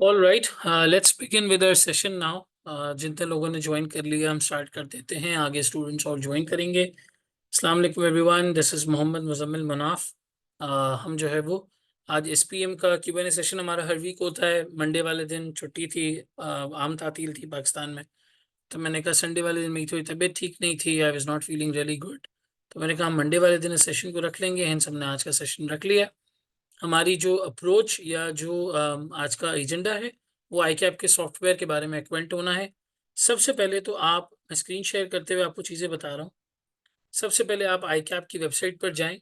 All right, let's begin with our session now. जितने लोगों ने ज्वाइन कर लिया हम स्टार्ट कर देते हैं। आगे स्टूडेंट्स और ज्वाइन करेंगे। अस्सलाम वालेकुम everyone, this is Mohammed Muzammil Manaf. हम जो है वो आज एसपीएम का क्यूएनए सेशन हमारा हर वीक होता है। मंडे वाले दिन छुट्टी थी, आम तातील थी पाकिस्तान में। तो मैंने कहा संडे वाले दिन मेरी थोड़ी तबीयत ठीक नहीं थी, I was not feeling really good. तो मैंने कहा मंडे वाले दिन इस सेशन को रख लेंगे, हेंस हमने आज का सेशन रख लिया। हमारी जो अप्रोच या जो आज का एजेंडा है वो आई कैप के सॉफ्टवेयर के बारे में एक्वेंट होना है। सबसे पहले तो आप, मैं स्क्रीन शेयर करते हुए आपको चीज़ें बता रहा हूँ। सबसे पहले आप आई कैप की वेबसाइट पर जाएं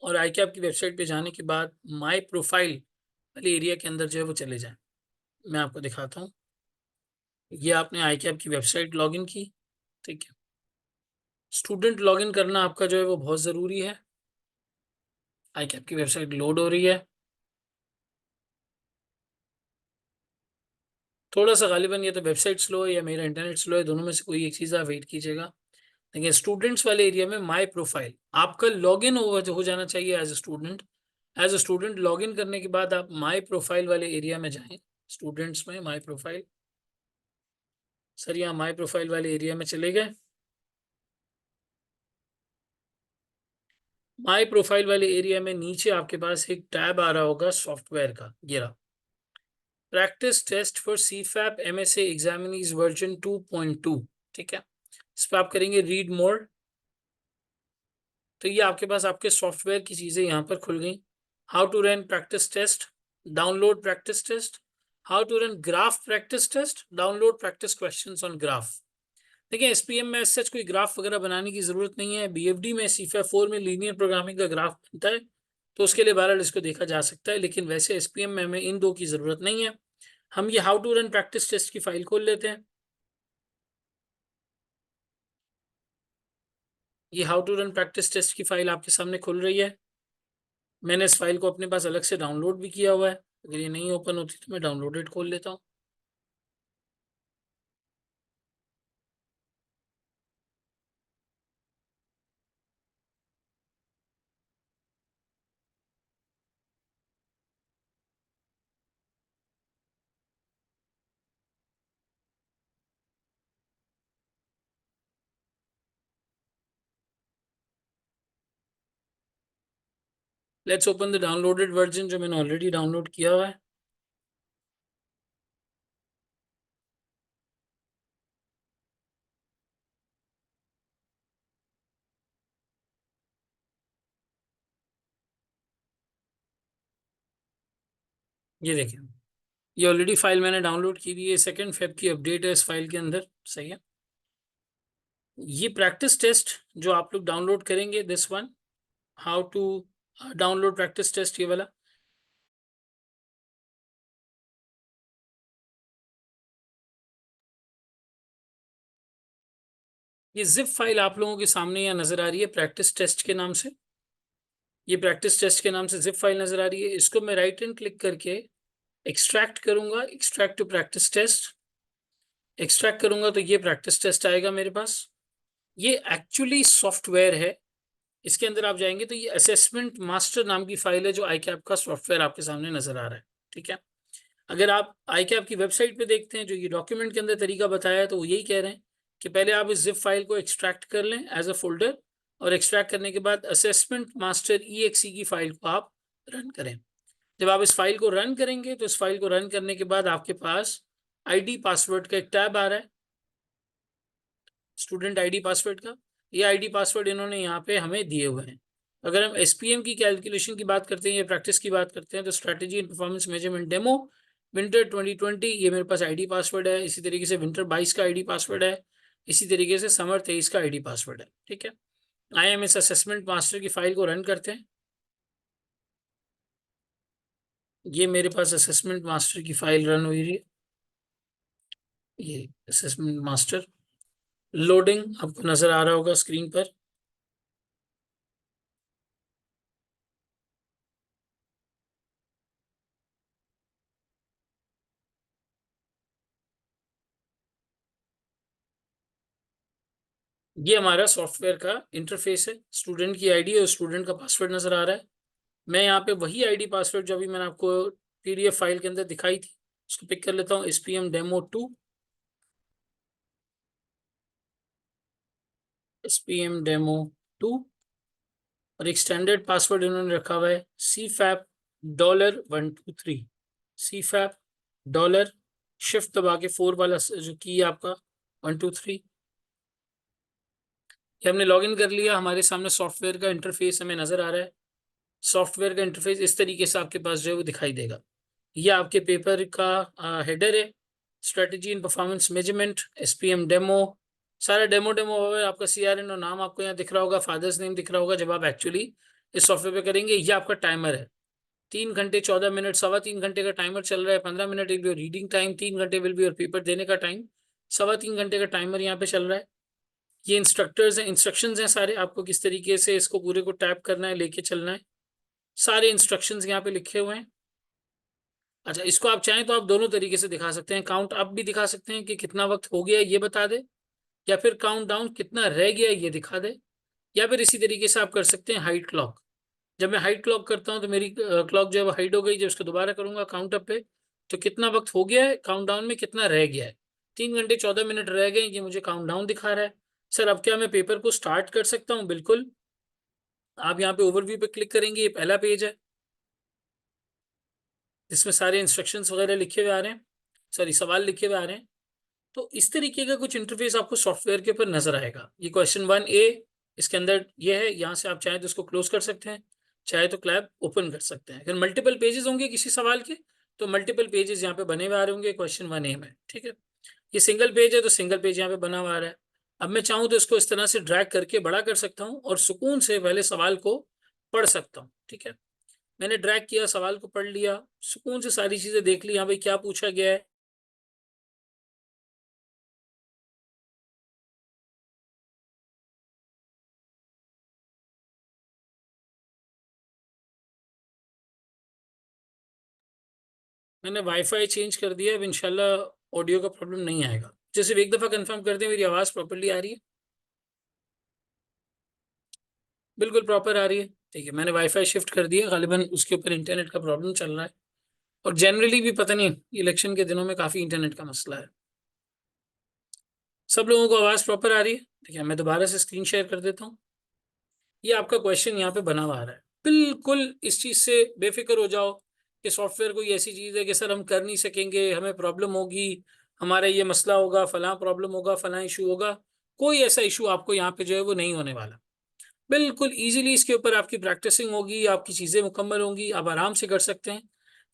और आई कैप की वेबसाइट पे जाने के बाद माई प्रोफाइल वाले एरिया के अंदर जो है वो चले जाएं। मैं आपको दिखाता हूँ। ये आपने आई कैप की वेबसाइट लॉगिन की, ठीक है। स्टूडेंट लॉगिन करना आपका जो है वो बहुत ज़रूरी है। आई कैप की वेबसाइट लोड हो रही है। थोड़ा सा गालिबन या तो वेबसाइट स्लो है या मेरा इंटरनेट स्लो है, दोनों में से कोई एक चीज़ आप वेट कीजिएगा। देखिए स्टूडेंट्स वाले एरिया में माय प्रोफाइल आपका लॉगिन हो जाना चाहिए as a student. As a student login करने के बाद आप माय प्रोफाइल वाले एरिया में जाएं। स्टूडेंट्स में माय प्रोफाइल, सर यहाँ माय प्रोफाइल वाले एरिया में चले गए। माय प्रोफाइल वाले एरिया में नीचे आपके पास एक टैब आ रहा होगा सॉफ्टवेयर का, ये रहा, practice test for CFAP MSA examinees version 2.2। ठीक है, इस पर आप करेंगे रीड मोर। तो ये आपके पास आपके सॉफ्टवेयर की चीज़ें यहाँ पर खुल गई। How to run practice test, download practice test. How to run graph practice test, download practice questions on graph. देखिए एसपीएम में सच कोई ग्राफ वगैरह बनाने की ज़रूरत नहीं है। बीएफडी में सीफा 4 में लीनियर प्रोग्रामिंग का ग्राफ बनता है, तो उसके लिए बहरहाल इसको देखा जा सकता है, लेकिन वैसे एसपीएम में हमें इन दो की ज़रूरत नहीं है। हम ये how to run practice test की फाइल खोल लेते हैं। ये how to run practice test की फाइल आपके सामने खुल रही है। मैंने इस फाइल को अपने पास अलग से डाउनलोड भी किया हुआ है। अगर ये नहीं ओपन होती तो मैं डाउनलोडेड खोल लेता हूँ। Let's open the downloaded version जो मैंने ऑलरेडी डाउनलोड किया हुआ है। ये देखिए, ये ऑलरेडी फाइल मैंने डाउनलोड की हुई है। 2 फेब की अपडेट है इस फाइल के अंदर, सही है। ये प्रैक्टिस टेस्ट जो आप लोग डाउनलोड करेंगे, this one, how to download practice test, ये वाला, ये जिप फाइल आप लोगों के सामने यहाँ नजर आ रही है प्रैक्टिस टेस्ट के नाम से। ये प्रैक्टिस टेस्ट के नाम से जिप फाइल नजर आ रही है। इसको मैं राइट एंड क्लिक करके एक्सट्रैक्ट करूंगा, extract to practice test. Extract करूंगा तो ये प्रैक्टिस टेस्ट आएगा मेरे पास। ये एक्चुअली सॉफ्टवेयर है। इसके अंदर आप जाएंगे तो ये असेसमेंट मास्टर नाम की फाइल है, जो आई कैप का सॉफ्टवेयर आपके सामने नजर आ रहा है। ठीक है, अगर आप आई कैप की वेबसाइट पे देखते हैं जो ये डॉक्यूमेंट के अंदर तरीका बताया है, तो वो यही कह रहे हैं कि पहले आप इस जिप फाइल को एक्सट्रैक्ट कर लें एज अ फोल्डर, और एक्सट्रैक्ट करने के बाद असेसमेंट मास्टर ई एक्सी की फाइल को आप रन करें। जब आप इस फाइल को रन करेंगे तो इस फाइल को रन करने के बाद आपके पास आईडी पासवर्ड का एक टैब आ रहा है, स्टूडेंट आईडी पासवर्ड का। ये आईडी पासवर्ड इन्होंने यहाँ पे हमें दिए हुए हैं। अगर हम एसपीएम की कैलकुलेशन की बात करते हैं या प्रैक्टिस की बात करते हैं, तो strategy and performance measurement demo winter 2020, ये मेरे पास आईडी पासवर्ड है। इसी तरीके से विंटर 22 का आईडी पासवर्ड है। इसी तरीके से समर 23 का आईडी पासवर्ड है। ठीक है, आइए हम इस असेसमेंट मास्टर की फाइल को रन करते हैं। ये मेरे पास असेसमेंट मास्टर की फाइल रन हुई है। ये असेसमेंट मास्टर लोडिंग आपको नजर आ रहा होगा स्क्रीन पर। ये हमारा सॉफ्टवेयर का इंटरफेस है। स्टूडेंट की आईडी और स्टूडेंट का पासवर्ड नजर आ रहा है। मैं यहाँ पे वही आईडी पासवर्ड जो अभी मैंने आपको पीडीएफ फाइल के अंदर दिखाई थी, इसको पिक कर लेता हूँ, SPM डेमो 2, SPM डेमो 2, और एक स्टैंडर्ड पासवर्ड इन्होंने रखा हुआ है CFAP $123, CFAP $, दबा के 4 वाला जो की है आपका 123। ये हमने लॉगिन कर लिया, हमारे सामने सॉफ्टवेयर का इंटरफेस हमें नजर आ रहा है। सॉफ्टवेयर का इंटरफेस इस तरीके से आपके पास जो है वो दिखाई देगा। ये आपके पेपर का हेडर है, strategy and performance measurement, SPM demo, सारा डेमो डेमो है। आपका CRN और नाम आपको यहाँ दिख रहा होगा, फादर्स नेम दिख रहा होगा जब आप एक्चुअली इस सॉफ्टवेयर पे करेंगे। ये आपका टाइमर है, 3 घंटे 14 मिनट, 3.25 घंटे का टाइमर चल रहा है। 15 minute will be reading time, 3 घंटे विल बी और पेपर देने का टाइम, 3.25 घंटे का टाइमर यहाँ पे चल रहा है। ये इंस्ट्रक्टर्स हैं, इंस्ट्रक्शंस हैं सारे, आपको किस तरीके से इसको पूरे को टैप करना है, लेके चलना है, सारे इंस्ट्रक्शंस यहाँ पे लिखे हुए हैं। अच्छा, इसको आप चाहें तो आप दोनों तरीके से दिखा सकते हैं, काउंट अप भी दिखा सकते हैं कि कितना वक्त हो गया ये बता दे, या फिर काउंट डाउन कितना रह गया ये दिखा दे, या फिर इसी तरीके से आप कर सकते हैं हाइट क्लॉक। जब मैं हाइट क्लॉक करता हूँ तो मेरी क्लॉक जो है वो हाइट हो गई, जब उसको दोबारा करूंगा काउंट अप पे तो कितना वक्त हो गया है, काउंट डाउन में कितना रह गया है, 3 घंटे 14 मिनट रह गए, ये मुझे काउंट डाउन दिखा रहा है। सर अब क्या मैं पेपर को स्टार्ट कर सकता हूँ? बिल्कुल। आप यहाँ पे ओवरव्यू पे क्लिक करेंगे, ये पहला पेज है जिसमें सारे इंस्ट्रक्शंस वगैरह लिखे हुए आ रहे हैं, सॉरी सवाल लिखे हुए आ रहे हैं। तो इस तरीके का कुछ इंटरफेस आपको सॉफ्टवेयर के ऊपर नजर आएगा। ये क्वेश्चन 1A इसके अंदर ये है, यहाँ से आप चाहे तो इसको क्लोज कर सकते हैं, चाहे तो क्लैब ओपन कर सकते हैं। अगर मल्टीपल पेजेस होंगे किसी सवाल के तो मल्टीपल पेजेस यहाँ पे बने हुए आ रहे होंगे क्वेश्चन 1A में, ठीक है। ये सिंगल पेज है तो सिंगल पेज यहाँ पे बना हुआ आ रहा है। अब मैं चाहूँ तो इसको इस तरह से ड्रैग करके बड़ा कर सकता हूँ और सुकून से पहले सवाल को पढ़ सकता हूँ, ठीक है। मैंने ड्रैग किया, सवाल को पढ़ लिया, सुकून से सारी चीजें देख ली, यहाँ भाई क्या पूछा गया है। मैंने वाईफाई चेंज कर दिया, अब इंशाल्लाह ऑडियो का प्रॉब्लम नहीं आएगा। जैसे एक दफ़ा कंफर्म कर दें मेरी आवाज़ प्रॉपरली आ रही है, बिल्कुल प्रॉपर आ रही है, ठीक है। मैंने वाईफाई शिफ्ट कर दिया, गालिबन उसके ऊपर इंटरनेट का प्रॉब्लम चल रहा है, और जनरली भी पता नहीं इलेक्शन के दिनों में काफ़ी इंटरनेट का मसला है। सब लोगों को आवाज़ प्रॉपर आ रही है? ठीक है, मैं दोबारा से स्क्रीन शेयर कर देता हूँ। ये आपका क्वेश्चन यहाँ पे बना हुआ आ रहा है। बिल्कुल इस चीज़ से बेफिक्र हो जाओ कि सॉफ्टवेयर कोई ऐसी चीज़ है कि सर हम कर नहीं सकेंगे, हमें प्रॉब्लम होगी, हमारा ये मसला होगा, फलां प्रॉब्लम होगा, फलां इशू होगा। कोई ऐसा इशू आपको यहाँ पे जो है वो नहीं होने वाला। बिल्कुल इजीली इसके ऊपर आपकी प्रैक्टिसिंग होगी, आपकी चीज़ें मुकम्मल होंगी, आप आराम से कर सकते हैं।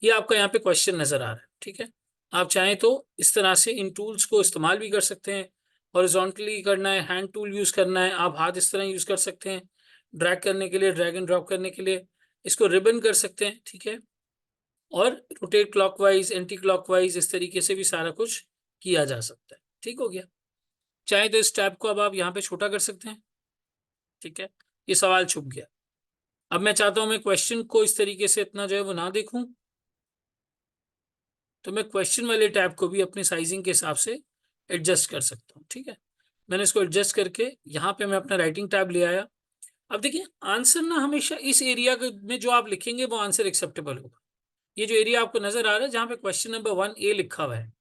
ये आपका यहाँ पे क्वेश्चन नज़र आ रहा है, ठीक है। आप चाहें तो इस तरह से इन टूल्स को इस्तेमाल भी कर सकते हैं। हॉरिजॉन्टली करना है, हैंड टूल यूज़ करना है, आप हाथ इस तरह यूज़ कर सकते हैं, ड्रैग करने के लिए, ड्रैग एंड ड्रॉप करने के लिए। इसको रिबन कर सकते हैं, ठीक है। और रोटेट क्लॉकवाइज, एंटी क्लॉकवाइज, इस तरीके से भी सारा कुछ किया जा सकता है। ठीक हो गया। चाहे तो इस टैब को अब आप यहाँ पे छोटा कर सकते हैं, ठीक है। ये सवाल छुप गया। अब मैं चाहता हूं मैं क्वेश्चन को इस तरीके से इतना जो है वो ना देखूं, तो मैं क्वेश्चन वाले टैब को भी अपनी साइजिंग के हिसाब से एडजस्ट कर सकता हूं, ठीक है। मैंने इसको एडजस्ट करके यहाँ पे मैं अपना राइटिंग टैब ले आया। अब देखिए, आंसर ना हमेशा इस एरिया में जो आप लिखेंगे वो आंसर एक्सेप्टेबल होगा। ये जो एरिया आपको नजर आ रहा है जहाँ पे क्वेश्चन नंबर 1A लिखा हुआ है,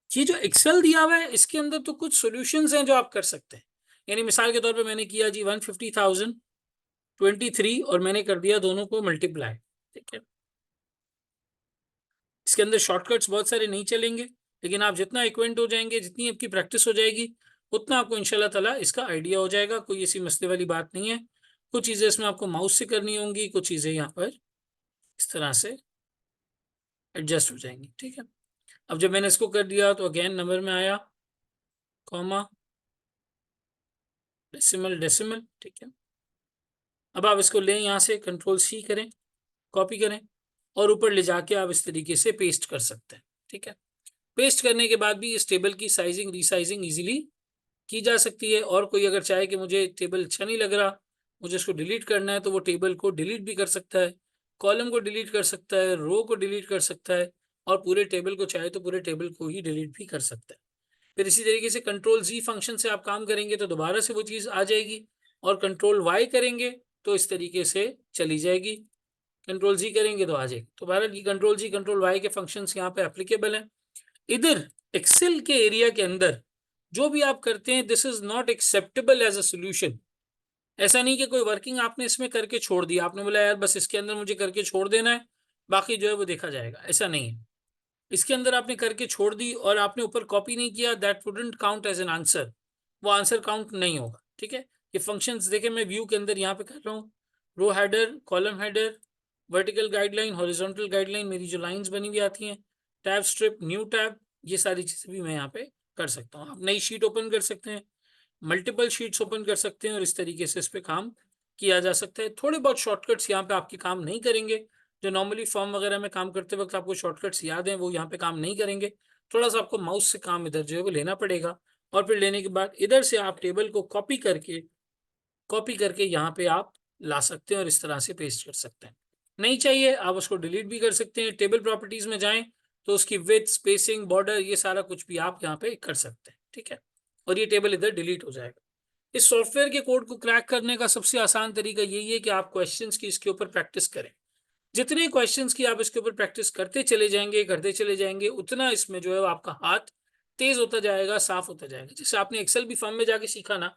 ये जो एक्सेल दिया हुआ है इसके अंदर तो कुछ सॉल्यूशंस हैं जो आप कर सकते हैं। यानी मिसाल के तौर पे मैंने किया जी 150,023 और मैंने कर दिया दोनों को मल्टीप्लाई, ठीक है। इसके अंदर शॉर्टकट्स बहुत सारे नहीं चलेंगे, लेकिन आप जितना इक्वेंट हो जाएंगे, जितनी आपकी प्रैक्टिस हो जाएगी, उतना आपको इंशाल्लाह ताला इसका आइडिया हो जाएगा। कोई ऐसी मसले वाली बात नहीं है। कुछ चीज़ें इसमें आपको माउस से करनी होंगी, कुछ चीज़ें यहाँ पर इस तरह से एडजस्ट हो जाएंगी, ठीक है। अब जब मैंने इसको कर दिया तो अगेन नंबर में आया, कॉमा, डेसिमल डेसिमल, ठीक है। अब आप इसको लें, यहाँ से Ctrl+C करें, कॉपी करें, और ऊपर ले जाके आप इस तरीके से पेस्ट कर सकते हैं, ठीक है। पेस्ट करने के बाद भी इस टेबल की साइजिंग रीसाइजिंग इजीली की जा सकती है। और कोई अगर चाहे कि मुझे टेबल अच्छा नहीं लग रहा, मुझे इसको डिलीट करना है, तो वो टेबल को डिलीट भी कर सकता है, कॉलम को डिलीट कर सकता है, रो को डिलीट कर सकता है, और पूरे टेबल को चाहे तो पूरे टेबल को ही डिलीट भी कर सकता है। फिर इसी तरीके से Ctrl+Z फंक्शन से आप काम करेंगे तो दोबारा से वो चीज़ आ जाएगी, और Ctrl+Y करेंगे तो इस तरीके से चली जाएगी, Ctrl+Z करेंगे तो आ जाएगी। तो बहरहाल ये Ctrl+Z Ctrl+Y के फंक्शंस यहाँ पे एप्लीकेबल हैं। इधर एक्सेल के एरिया के अंदर जो भी आप करते हैं, this is not acceptable as a solution. ऐसा नहीं कि कोई वर्किंग आपने इसमें करके छोड़ दी, आपने बोला यार बस इसके अंदर मुझे करके छोड़ देना है, बाकी जो है वो देखा जाएगा, ऐसा नहीं है। इसके अंदर आपने करके छोड़ दी और आपने ऊपर कॉपी नहीं किया, that wouldn't count as an answer, वो आंसर काउंट नहीं होगा। ठीक है, ये फंक्शंस देखे मैं व्यू के अंदर यहाँ पे कर रहा हूँ, row header, column header, vertical guideline, horizontal guideline, मेरी जो लाइंस बनी हुई आती हैं, टैब स्ट्रिप, न्यू टैब, ये सारी चीजें भी मैं यहाँ पे कर सकता हूँ। आप नई शीट ओपन कर सकते हैं, मल्टीपल शीट्स ओपन कर सकते हैं और इस तरीके से इस पे काम किया जा सकता है। थोड़े बहुत शॉर्टकट्स यहाँ पे आपके काम नहीं करेंगे, जो नॉर्मली फॉर्म वगैरह में काम करते वक्त आपको शॉर्टकट्स याद हैं वो यहाँ पे काम नहीं करेंगे। थोड़ा सा आपको माउस से काम इधर जो है वो लेना पड़ेगा, और फिर लेने के बाद इधर से आप टेबल को कॉपी करके यहाँ पे आप ला सकते हैं और इस तरह से पेस्ट कर सकते हैं। नहीं चाहिए आप उसको डिलीट भी कर सकते हैं। टेबल प्रॉपर्टीज में जाएं तो उसकी विड्थ, स्पेसिंग, बॉर्डर, ये सारा कुछ भी आप यहाँ पे कर सकते हैं। ठीक है, और ये टेबल इधर डिलीट हो जाएगा। इस सॉफ्टवेयर के कोड को क्रैक करने का सबसे आसान तरीका यही है कि आप क्वेश्चंस की इसके ऊपर प्रैक्टिस करें। जितने क्वेश्चंस की आप इसके ऊपर प्रैक्टिस करते चले जाएंगे उतना इसमें जो है वो आपका हाथ तेज होता जाएगा, साफ होता जाएगा। जैसे आपने एक्सेल भी फर्म में जाके सीखा ना,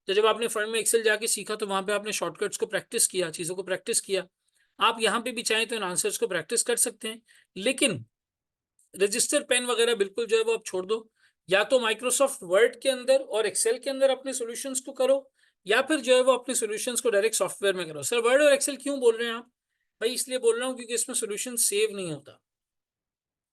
तो जब आपने फर्म में एक्सेल जाके सीखा तो वहां पे आपने शॉर्टकट्स को प्रैक्टिस किया, चीजों को प्रैक्टिस किया। आप यहाँ पे भी चाहें तो इन आंसर्स को प्रैक्टिस कर सकते हैं, लेकिन रजिस्टर पेन वगैरह बिल्कुल जो है वो आप छोड़ दो। या तो माइक्रोसॉफ्ट वर्ड के अंदर और एक्सेल के अंदर अपने सॉल्यूशंस को करो, या फिर जो है वो अपने सॉल्यूशंस को डायरेक्ट सॉफ्टवेयर में करो। सर वर्ड और एक्सेल क्यों बोल रहे हैं आप? भाई इसलिए बोल रहा हूँ क्योंकि इसमें सोल्यूशन सेव नहीं होता,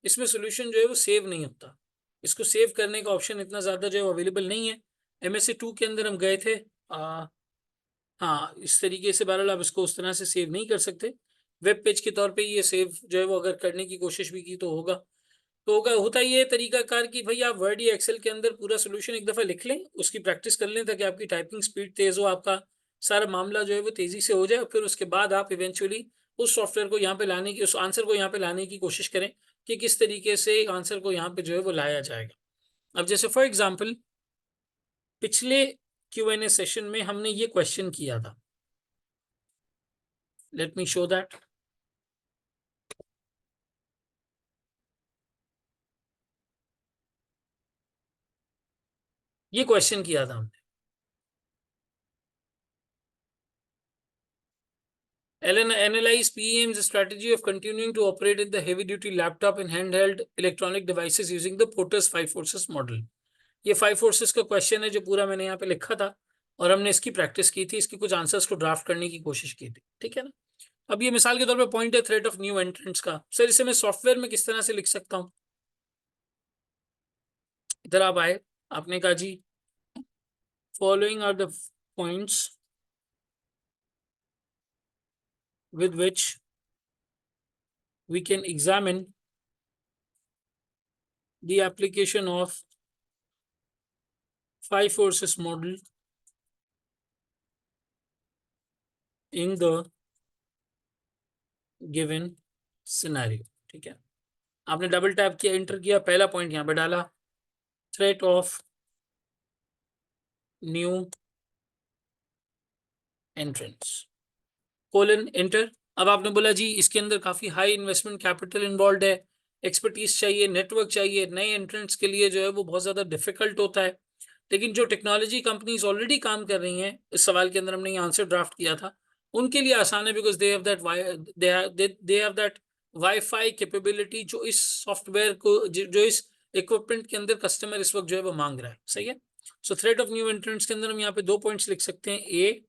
इसमें सोल्यूशन जो है वो सेव नहीं होता। इसको सेव करने का ऑप्शन इतना ज़्यादा जो है अवेलेबल नहीं है। MS2 के अंदर हम गए थे, हाँ इस तरीके से बहरहाल आप इसको उस तरह से सेव नहीं कर सकते। वेब पेज के तौर पे ये सेव जो है वो अगर करने की कोशिश भी की तो होगा। तो होगा, होता ये तरीकाकार कि भाई आप वर्ड या एक्सेल के अंदर पूरा सोल्यूशन एक दफ़ा लिख लें, उसकी प्रैक्टिस कर लें ताकि आपकी टाइपिंग स्पीड तेज़ हो, आपका सारा मामला जो है वो तेज़ी से हो जाए। फिर उसके बाद आप इवेंचुअली उस सॉफ्टवेयर को यहाँ पे लाने की, उस आंसर को यहाँ पे लाने की कोशिश करें कि किस तरीके से आंसर को यहाँ पे जो है वो लाया जाएगा। अब जैसे फॉर एग्जाम्पल पिछले Q&A सेशन में हमने ये क्वेश्चन किया था, लेट मी शो दैट। ये क्वेश्चन किया था हमने, Ellen analyze PEM's strategy of continuing to operate in the heavy-duty laptop and handheld electronic devices using the Porter's Five Forces model। ये फाइव फोर्सेस का क्वेश्चन है जो पूरा मैंने यहाँ पे लिखा था, और हमने इसकी प्रैक्टिस की थी, इसकी कुछ आंसर्स को ड्राफ्ट करने की कोशिश की थी। ठीक है ना। अब ये मिसाल के तौर पे पॉइंट है थ्रेट ऑफ न्यू एंट्रेंट्स का। सर इसे मैं सॉफ्टवेयर में किस तरह से लिख सकता हूँ? इधर आप आए, आपने कहा जी following are the points with which we can examine the application of five forces model in the given scenario। ठीक है, आपने डबल टैप किया, एंटर किया, पहला पॉइंट यहाँ पे डाला, threat of new entrance, colon, enter. अब आपने बोला जी इसके अंदर काफी हाई इन्वेस्टमेंट कैपिटल इन्वॉल्व है, एक्सपर्टीज चाहिए, नेटवर्क चाहिए, नए एंट्रेंट्स के लिए जो है वो बहुत ज्यादा डिफिकल्ट होता है। लेकिन जो टेक्नोलॉजी कंपनीज ऑलरेडी काम कर रही हैं, इस सवाल के अंदर हमने ये आंसर ड्राफ्ट किया था, उनके लिए आसान है, because they have that wifi capability जो इस सॉफ्टवेयर को जो इस इक्विपमेंट के अंदर कस्टमर इस वक्त जो है वो मांग रहा है। सही है। सो थ्रेट ऑफ न्यू एंट्रेंट्स के अंदर हम यहाँ पे दो पॉइंट्स लिख सकते हैं। A,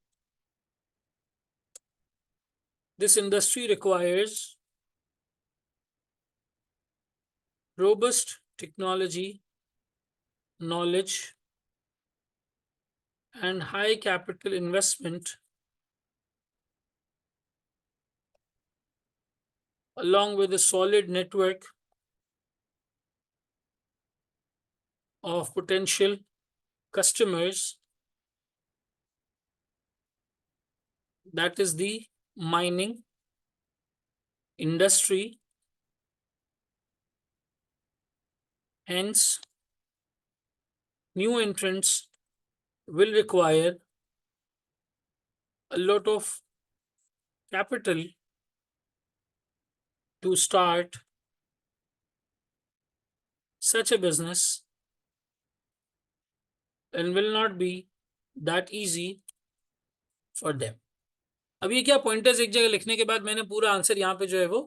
this industry requires robust technology, knowledge, and high capital investment, along with a solid network of potential customers, that is the mining industry. Hence, new entrants will require a lot of capital to start such a business and will not be that easy for them. अब ये क्या pointers एक जगह लिखने के बाद मैंने पूरा आंसर यहाँ पे जो है वो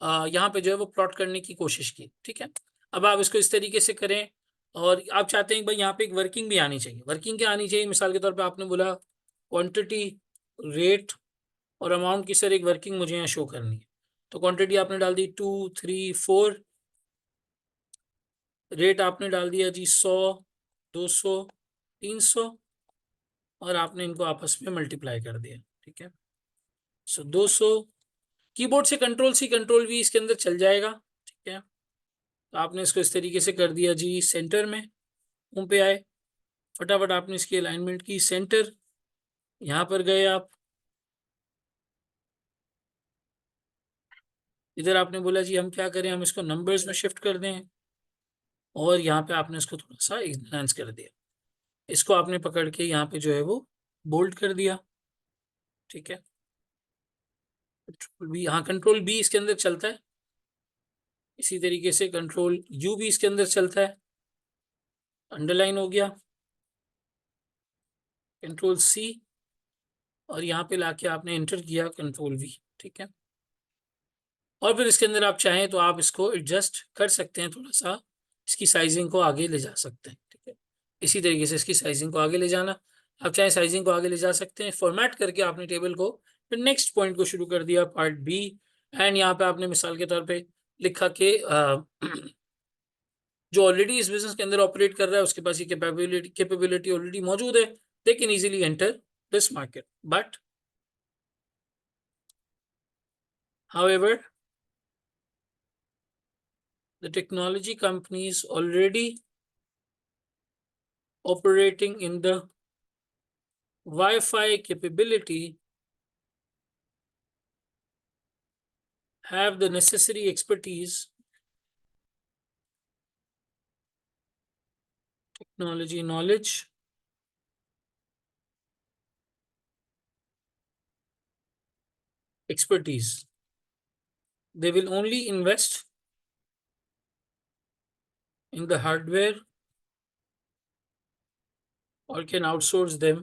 यहाँ पे जो है वो प्लॉट करने की कोशिश की, ठीक है। अब आप इसको इस तरीके से करें और आप चाहते हैं भाई यहाँ पे एक वर्किंग भी आनी चाहिए। वर्किंग क्या आनी चाहिए? मिसाल के तौर पे आपने बोला क्वांटिटी, रेट और अमाउंट की सर एक वर्किंग मुझे यहाँ शो करनी है। तो क्वांटिटी आपने डाल दी 2, 3, 4, रेट आपने डाल दिया जी 100, 200, 300 और आपने इनको आपस में मल्टीप्लाई कर दिया, ठीक है। सो 200, कीबोर्ड से कंट्रोल सी कंट्रोल वी इसके अंदर चल जाएगा, ठीक है। तो आपने इसको इस तरीके से कर दिया जी सेंटर में, होम पे आए, फटाफट आपने इसकी अलाइनमेंट की सेंटर, यहाँ पर गए आप, इधर आपने बोला जी हम क्या करें, हम इसको नंबर्स में शिफ्ट कर दें और यहाँ पे आपने इसको थोड़ा सा इनहांस कर दिया। इसको आपने पकड़ के यहाँ पे जो है वो बोल्ड कर दिया, ठीक है। कंट्रोल बी, हाँ कंट्रोल बी इसके अंदर चलता है। इसी तरीके से कंट्रोल यू भी इसके अंदर चलता है, अंडरलाइन हो गया। कंट्रोल सी और यहाँ पे लाके आपने एंटर किया कंट्रोल वी, ठीक है। और फिर इसके अंदर आप चाहें तो आप इसको एडजस्ट कर सकते हैं, थोड़ा सा इसकी साइजिंग को आगे ले जा सकते हैं, ठीक है। इसी तरीके से इसकी साइजिंग को आगे ले जाना, आप चाहे साइजिंग को आगे ले जा सकते हैं। फॉर्मेट करके आपने टेबल को, फिर नेक्स्ट पॉइंट को शुरू कर दिया, पार्ट बी। एंड यहाँ पे आपने मिसाल के तौर पे लिखा कि जो ऑलरेडी इस बिजनेस के अंदर ऑपरेट कर रहा है उसके पास ये कैपेबिलिटी ऑलरेडी मौजूद है, they can easily enter this market, but however the technology companies already operating in the Wi-Fi capability have the necessary expertise, technology knowledge, expertise. They will only invest in the hardware or can outsource them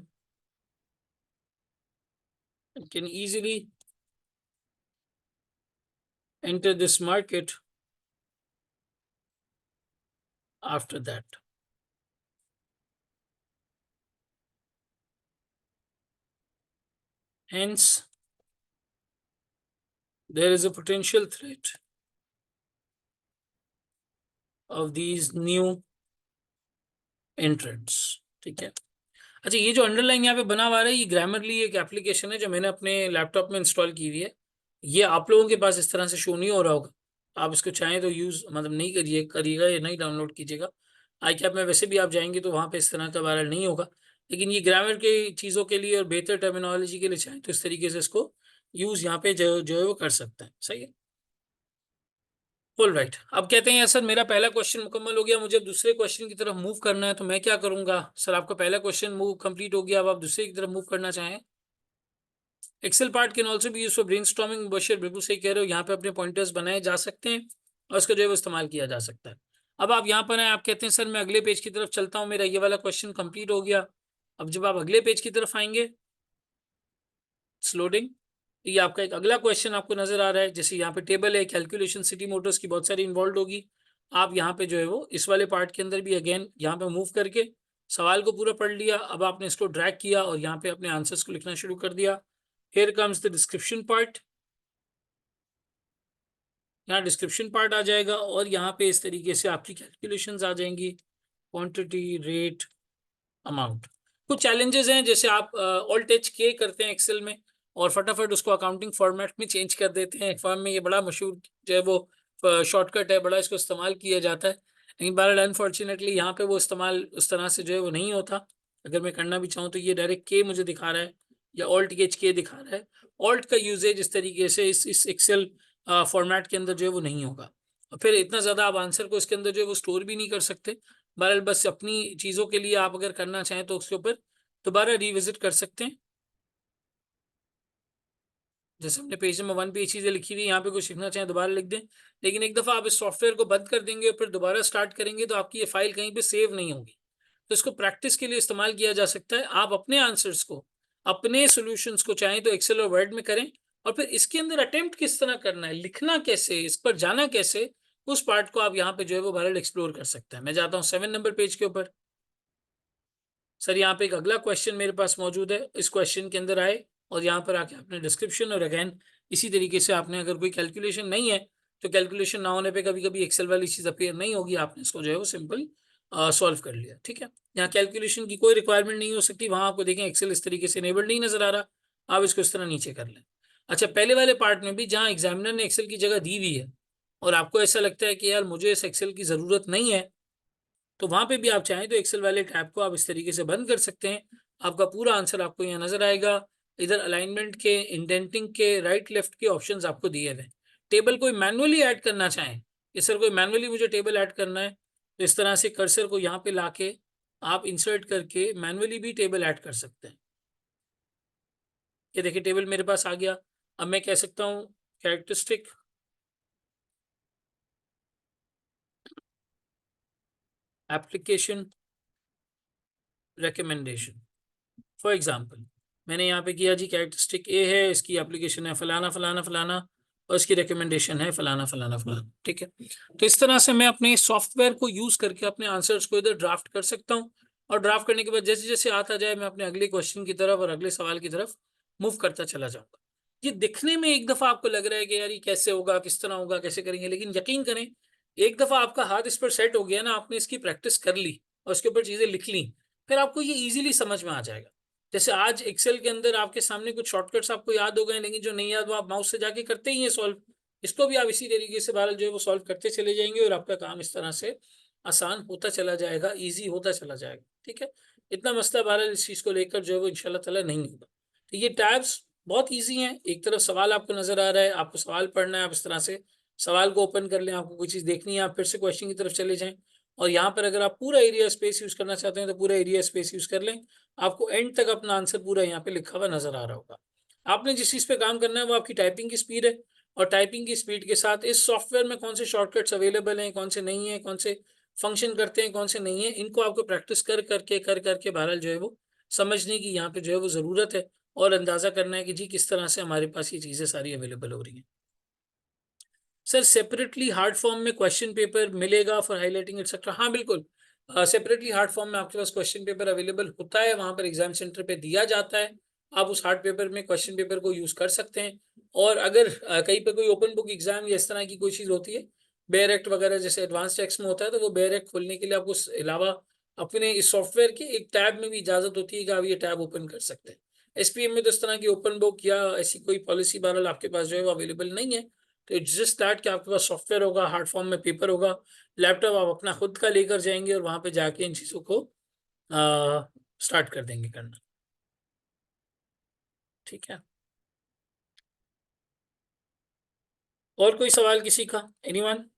and can easily enter this market after that. Hence, there is a potential threat of these new entrants, ठीक है। अच्छा, ये जो underline यहाँ पे बना हुआ है ये ग्रामरली एक एप्लीकेशन है जो मैंने अपने लैपटॉप में इंस्टॉल की हुई है। ये आप लोगों के पास इस तरह से शो नहीं हो रहा होगा, आप इसको चाहें तो यूज़ मतलब नहीं करिएगा या नहीं डाउनलोड कीजिएगा। आई कैप में वैसे भी आप जाएंगे तो वहाँ पे इस तरह का वायरल नहीं होगा, लेकिन ये ग्रामर के चीज़ों के लिए और बेहतर टर्मिनोलॉजी के लिए चाहें तो इस तरीके से इसको यूज़ यहाँ पे जो है वो कर सकते हैं, सही है। ऑल राइट, अब कहते हैं सर मेरा पहला क्वेश्चन मुकम्मल हो गया, मुझे अब दूसरे क्वेश्चन की तरफ मूव करना है, तो मैं क्या करूंगा? सर आपका पहला क्वेश्चन मूव कंप्लीट हो गया, अब आप दूसरे की तरफ मूव करना चाहें। Excel part can also be used for brainstorming. Mubashir बिल्कुल सही कह रहे हो, यहाँ पे अपने पॉइंटर्स बनाए जा सकते हैं और उसका जो है वो इस्तेमाल किया जा सकता है। अब आप यहाँ पर हैं, आप कहते हैं सर मैं अगले पेज की तरफ चलता हूँ, मेरा ये वाला क्वेश्चन कंप्लीट हो गया। अब जब आप अगले पेज की तरफ आएंगे, लोडिंग, ये आपका एक अगला क्वेश्चन आपको नजर आ रहा है, जैसे यहाँ पे टेबल है, कैलकुलेशन सिटी मोटर्स की बहुत सारी इन्वॉल्व होगी। आप यहाँ पे जो है वो इस वाले पार्ट के अंदर भी अगेन यहाँ पे मूव करके सवाल को पूरा पढ़ लिया। अब आपने इसको ड्रैग किया और यहाँ पे अपने आंसर्स को लिखना शुरू कर दिया। Here comes the description part, यहाँ डिस्क्रिप्शन पार्ट आ जाएगा और यहाँ पे इस तरीके से आपकी कैलकुलेशंस आ जाएंगी, क्वांटिटी, रेट, अमाउंट। कुछ चैलेंजेस हैं, जैसे आप ऑल्ट एच के करते हैं एक्सेल में और फटाफट उसको अकाउंटिंग फॉर्मेट में चेंज कर देते हैं। फॉर्म में ये बड़ा मशहूर जो है वो शॉर्टकट है, बड़ा इसको इस्तेमाल किया जाता है, लेकिन बहरहाल अनफॉर्चुनेटली यहाँ पे वो इस्तेमाल उस तरह से जो है वो नहीं होता। अगर मैं करना भी चाहूँ तो ये डायरेक्ट के मुझे दिखा रहा है या ऑल्ट एच के दिखा रहा है। ऑल्ट का यूजेज इस तरीके से इस एक्सेल फॉर्मेट के अंदर जो है वो नहीं होगा, और फिर इतना ज़्यादा आप आंसर को इसके अंदर जो है वो स्टोर भी नहीं कर सकते। बहरहाल बस अपनी चीज़ों के लिए आप अगर करना चाहें तो उसके ऊपर दोबारा रिविजिट कर सकते हैं। जैसे हमने पेज नंबर 1 पे ये चीजें लिखी हुई, यहाँ पे कुछ लिखना चाहें दोबारा लिख दें। लेकिन एक दफा आप इस सॉफ्टवेयर को बंद कर देंगे और फिर दोबारा स्टार्ट करेंगे तो आपकी ये फाइल कहीं पे सेव नहीं होगी। तो इसको प्रैक्टिस के लिए इस्तेमाल किया जा सकता है। आप अपने आंसर्स को, अपने सॉल्यूशंस को चाहें तो एक्सेल और वर्ड में करें, और फिर इसके अंदर अटेम्प्ट किस तरह करना है, लिखना कैसे, इस पर जाना कैसे, उस पार्ट को आप यहाँ पे जो है वो बहरहाल एक्सप्लोर कर सकते हैं। मैं जाता हूँ 7 नंबर पेज के ऊपर। सर यहाँ पे एक अगला क्वेश्चन मेरे पास मौजूद है। इस क्वेश्चन के अंदर आए और यहाँ पर आके आपने डिस्क्रिप्शन, और अगेन इसी तरीके से आपने, अगर कोई कैलकुलेशन नहीं है तो कैलकुलेशन ना होने पे कभी कभी एक्सेल वाली चीज़ अपीयर नहीं होगी, आपने इसको जो है वो सिंपल सॉल्व कर लिया। ठीक है, यहाँ कैलकुलेशन की कोई रिक्वायरमेंट नहीं हो सकती, वहाँ आपको देखें एक्सेल इस तरीके से इनेबल्ड नहीं नजर आ रहा, आप इसको इस तरह नीचे कर लें। अच्छा, पहले वाले पार्ट में भी जहाँ एग्जामिनर ने एक्सेल की जगह दी हुई है और आपको ऐसा लगता है कि यार मुझे इस एक्सेल की ज़रूरत नहीं है, तो वहां पे भी आप चाहें तो एक्सेल वाले टैब को आप इस तरीके से बंद कर सकते हैं। आपका पूरा आंसर आपको यहाँ नजर आएगा। इधर अलाइनमेंट के, इंडेंटिंग के, राइट लेफ्ट के ऑप्शंस आपको दिए हुए। टेबल कोई मैनुअली ऐड करना चाहें कि सर कोई मैनुअली मुझे टेबल ऐड करना है, तो इस तरह से कर्सर को यहाँ पे लाके आप इंसर्ट करके मैनुअली भी टेबल ऐड कर सकते हैं। ये देखिए टेबल मेरे पास आ गया। अब मैं कह सकता हूँ characteristic, application, recommendation. For example मैंने यहाँ पे किया जी, कैरेक्टरिस्टिक ए है, इसकी एप्लीकेशन है फलाना फलाना फलाना, और इसकी रिकमेंडेशन है फलाना फलाना फलाना। ठीक है, तो इस तरह से मैं अपने सॉफ्टवेयर को यूज करके अपने आंसर्स को इधर ड्राफ्ट कर सकता हूँ, और ड्राफ्ट करने के बाद जैसे जैसे आता जाए मैं अपने अगले क्वेश्चन की तरफ और अगले सवाल की तरफ मूव करता चला जाऊंगा। ये दिखने में एक दफा आपको लग रहा है कि यार ये कैसे होगा, किस तरह होगा, कैसे करेंगे, लेकिन यकीन करें एक दफा आपका हाथ इस पर सेट हो गया ना, आपने इसकी प्रैक्टिस कर ली और उसके ऊपर चीजें लिख ली, फिर आपको ये इजीली समझ में आ जाएगा। जैसे आज एक्सेल के अंदर आपके सामने कुछ शॉर्टकट्स आपको याद हो गए, लेकिन जो नहीं याद वो आप माउस से जाके करते ही हैं सॉल्व। इसको भी आप इसी तरीके से बहरहाल जो है वो सॉल्व करते चले जाएंगे और आपका काम इस तरह से आसान होता चला जाएगा, इजी होता चला जाएगा। ठीक है, इतना मसला बहरहाल इस चीज़ को लेकर जो है वो इंशाल्लाह ताला नहीं होगा। तो ये टैब्स बहुत ईजी हैं। एक तरफ सवाल आपको नजर आ रहा है, आपको सवाल पढ़ना है, आप इस तरह से सवाल को ओपन कर लें, आपको कोई चीज़ देखनी है आप फिर से क्वेश्चन की तरफ चले जाएं, और यहाँ पर अगर आप पूरा एरिया स्पेस यूज करना चाहते हैं तो पूरा एरिया स्पेस यूज कर लें। आपको एंड तक अपना आंसर पूरा यहाँ पे लिखा हुआ नजर आ रहा होगा। आपने जिस चीज़ पे काम करना है वो आपकी टाइपिंग की स्पीड है, और टाइपिंग की स्पीड के साथ इस सॉफ्टवेयर में कौन से शॉर्टकट्स अवेलेबल हैं, कौन से नहीं है, कौन से फंक्शन करते हैं, कौन से नहीं है, इनको आपको प्रैक्टिस कर करके बहरहाल जो है वो समझने की यहाँ पे जो है वो ज़रूरत है, और अंदाज़ा करना है कि जी किस तरह से हमारे पास ये चीज़ें सारी अवेलेबल हो रही हैं। सर सेपरेटली हार्ड फॉर्म में क्वेश्चन पेपर मिलेगा फॉर हाईलाइटिंग एक्सेट्रा? हाँ बिल्कुल, सेपरेटली हार्ड फॉर्म में आपके पास क्वेश्चन पेपर अवेलेबल होता है, वहाँ पर एग्जाम सेंटर पे दिया जाता है। आप उस हार्ड पेपर में क्वेश्चन पेपर को यूज़ कर सकते हैं। और अगर कहीं पे कोई ओपन बुक एग्जाम या इस तरह की कोई चीज़ होती है, बेयर एक्ट वगैरह जैसे एडवांस टेक्स में होता है, तो वो बेयर एक्ट खोलने के लिए आपको अलावा अपने इस सॉफ्टवेयर के एक टैब में भी इजाज़त होती है कि आप ये टैब ओपन कर सकते हैं। एसपीएम में तो इस तरह की ओपन बुक या ऐसी कोई पॉलिसी बहरहाल आपके पास जो है वो अवेलेबल नहीं है। तो इट्स जस्ट दैट कि आपके पास सॉफ्टवेयर होगा, हार्ड फॉर्म में पेपर होगा, लैपटॉप आप अपना खुद का लेकर जाएंगे और वहां पे जाके इन चीज़ों को स्टार्ट कर देंगे करना। ठीक है, और कोई सवाल किसी का? एनीवन?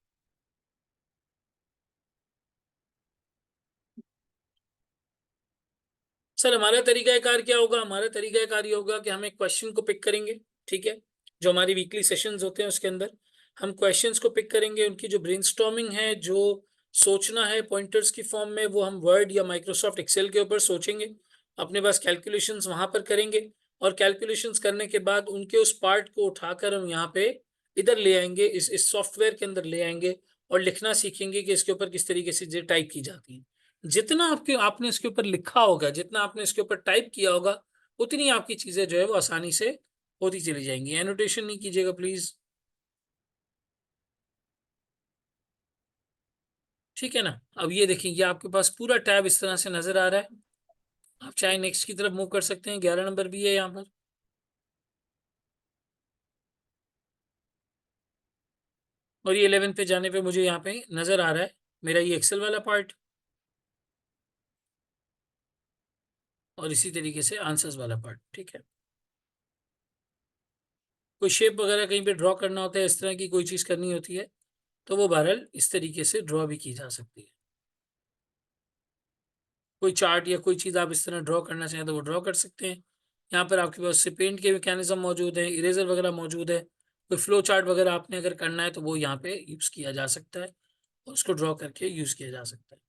सर हमारा तरीकाकार क्या होगा? हमारा तरीकाकार ये होगा कि हम एक क्वेश्चन को पिक करेंगे। ठीक है, जो हमारी वीकली सेशंस होते हैं उसके अंदर हम क्वेश्चंस को पिक करेंगे, उनकी जो ब्रेनस्टॉर्मिंग है, जो सोचना है पॉइंटर्स की फॉर्म में, वो हम वर्ड या माइक्रोसॉफ्ट एक्सेल के ऊपर सोचेंगे, अपने पास कैलकुलेशंस वहां पर करेंगे, और कैलकुलेशंस करने के बाद उनके उस पार्ट को उठाकर हम यहाँ पे इधर ले आएंगे, इस सॉफ्टवेयर के अंदर ले आएंगे, और लिखना सीखेंगे कि इसके ऊपर किस तरीके से टाइप की जाती है। जितना आपने इसके ऊपर लिखा होगा, जितना आपने इसके ऊपर टाइप किया होगा, उतनी आपकी चीजें जो है वो आसानी से होती चली जाएंगी। एनोटेशन नहीं कीजिएगा प्लीज। ठीक है ना? अब ये देखिए, ये आपके पास पूरा टैब इस तरह से नजर आ रहा है। आप चाहे नेक्स्ट की तरफ मूव कर सकते हैं, 11 नंबर भी है यहाँ पर। और ये 11 पे जाने पे मुझे यहाँ पे नजर आ रहा है मेरा ये एक्सेल वाला पार्ट, और इसी तरीके से आंसर्स वाला पार्ट। ठीक है, कोई शेप वगैरह कहीं पे ड्रॉ करना होता है, इस तरह की कोई चीज करनी होती है, तो वो बहरहाल इस तरीके से ड्रॉ भी की जा सकती है। कोई चार्ट या कोई चीज़ आप इस तरह ड्रॉ करना चाहें तो वो ड्रॉ कर सकते हैं। यहाँ पर आपके पास पेंट के मैकेनिज्म मौजूद है, इरेजर वगैरह मौजूद है। कोई फ्लो चार्ट वगैरह आपने अगर करना है तो वो यहाँ पे यूज किया जा सकता है और उसको ड्रॉ करके यूज किया जा सकता है।